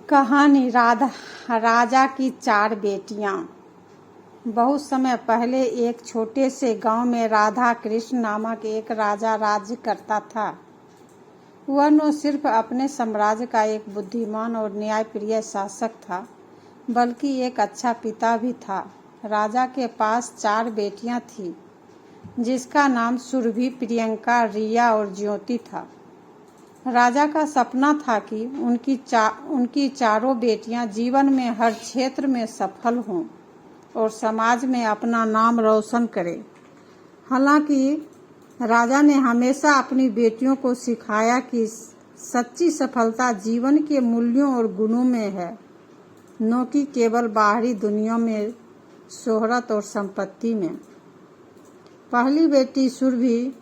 कहानी राजा की चार बेटियां। बहुत समय पहले एक छोटे से गांव में राधा कृष्ण नामक एक राजा राज्य करता था। वह न सिर्फ अपने साम्राज्य का एक बुद्धिमान और न्यायप्रिय शासक था, बल्कि एक अच्छा पिता भी था। राजा के पास चार बेटियां थीं, जिसका नाम सुरभि, प्रियंका, रिया और ज्योति था। राजा का सपना था कि उनकी चारों बेटियां जीवन में हर क्षेत्र में सफल हों और समाज में अपना नाम रोशन करें। हालांकि राजा ने हमेशा अपनी बेटियों को सिखाया कि सच्ची सफलता जीवन के मूल्यों और गुणों में है, न कि केवल बाहरी दुनिया में शोहरत और संपत्ति में। पहली बेटी सुरभि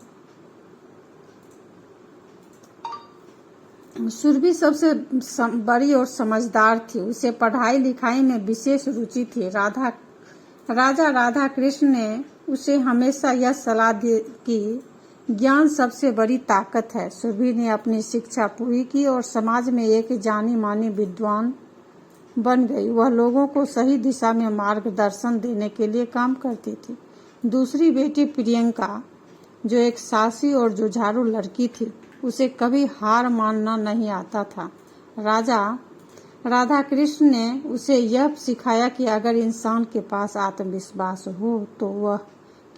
सबसे बड़ी और समझदार थी। उसे पढ़ाई लिखाई में विशेष रुचि थी। राजा राधा कृष्ण ने उसे हमेशा यह सलाह दी कि ज्ञान सबसे बड़ी ताकत है। सुरभि ने अपनी शिक्षा पूरी की और समाज में एक जानी मानी विद्वान बन गई। वह लोगों को सही दिशा में मार्गदर्शन देने के लिए काम करती थी। दूसरी बेटी प्रियंका, जो एक साहसी और जुझारू लड़की थी, उसे कभी हार मानना नहीं आता था। राधा कृष्ण ने उसे यह सिखाया कि अगर इंसान के पास आत्मविश्वास हो तो वह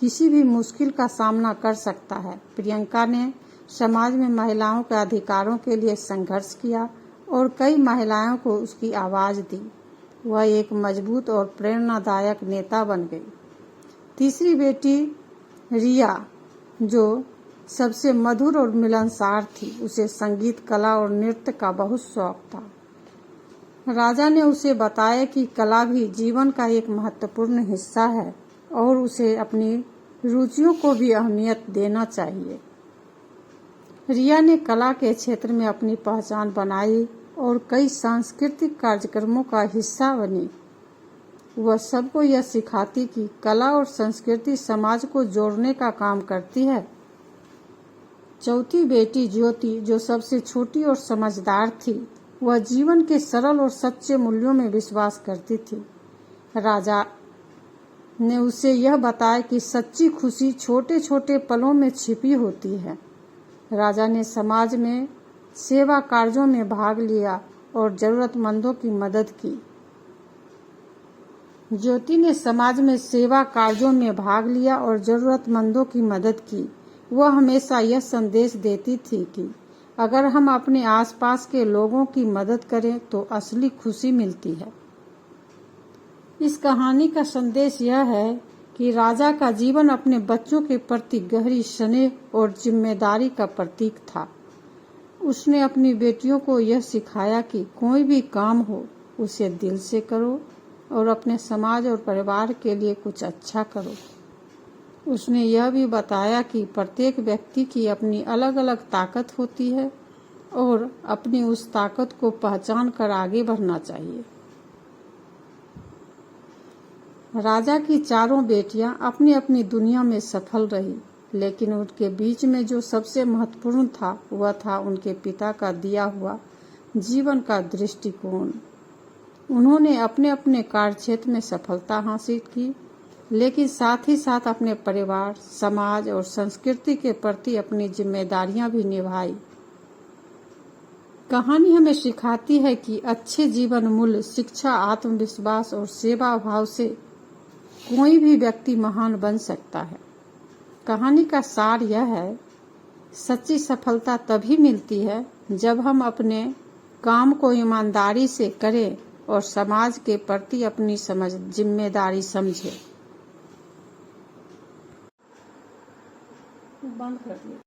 किसी भी मुश्किल का सामना कर सकता है। प्रियंका ने समाज में महिलाओं के अधिकारों के लिए संघर्ष किया और कई महिलाओं को उसकी आवाज दी। वह एक मजबूत और प्रेरणादायक नेता बन गई। तीसरी बेटी रिया, जो सबसे मधुर और मिलनसार थी, उसे संगीत, कला और नृत्य का बहुत शौक था। राजा ने उसे बताया कि कला भी जीवन का एक महत्वपूर्ण हिस्सा है और उसे अपनी रुचियों को भी अहमियत देना चाहिए। रिया ने कला के क्षेत्र में अपनी पहचान बनाई और कई सांस्कृतिक कार्यक्रमों का हिस्सा बनी। वह सबको यह सिखाती कि कला और संस्कृति समाज को जोड़ने का काम करती है। चौथी बेटी ज्योति, जो सबसे छोटी और समझदार थी, वह जीवन के सरल और सच्चे मूल्यों में विश्वास करती थी। राजा ने उसे यह बताया कि सच्ची खुशी छोटे छोटे पलों में छिपी होती है। राजा ने समाज में सेवा कार्यों में भाग लिया और जरूरतमंदों की मदद की। ज्योति ने समाज में सेवा कार्यों में भाग लिया और जरूरतमंदों की मदद की। वह हमेशा यह संदेश देती थी कि अगर हम अपने आसपास के लोगों की मदद करें तो असली खुशी मिलती है। इस कहानी का संदेश यह है कि राजा का जीवन अपने बच्चों के प्रति गहरी स्नेह और जिम्मेदारी का प्रतीक था। उसने अपनी बेटियों को यह सिखाया कि कोई भी काम हो उसे दिल से करो और अपने समाज और परिवार के लिए कुछ अच्छा करो। उसने यह भी बताया कि प्रत्येक व्यक्ति की अपनी अलग अलग ताकत होती है और अपनी उस ताकत को पहचान कर आगे बढ़ना चाहिए। राजा की चारों बेटियां अपनी अपनी दुनिया में सफल रही, लेकिन उनके बीच में जो सबसे महत्वपूर्ण था वह था उनके पिता का दिया हुआ जीवन का दृष्टिकोण। उन्होंने अपने अपने कार्यक्षेत्र में सफलता हासिल की, लेकिन साथ ही साथ अपने परिवार, समाज और संस्कृति के प्रति अपनी जिम्मेदारियां भी निभाई। कहानी हमें सिखाती है कि अच्छे जीवन मूल्य, शिक्षा, आत्मविश्वास और सेवा भाव से कोई भी व्यक्ति महान बन सकता है। कहानी का सार यह है, सच्ची सफलता तभी मिलती है जब हम अपने काम को ईमानदारी से करें और समाज के प्रति अपनी जिम्मेदारी समझें। बंद कर दिया।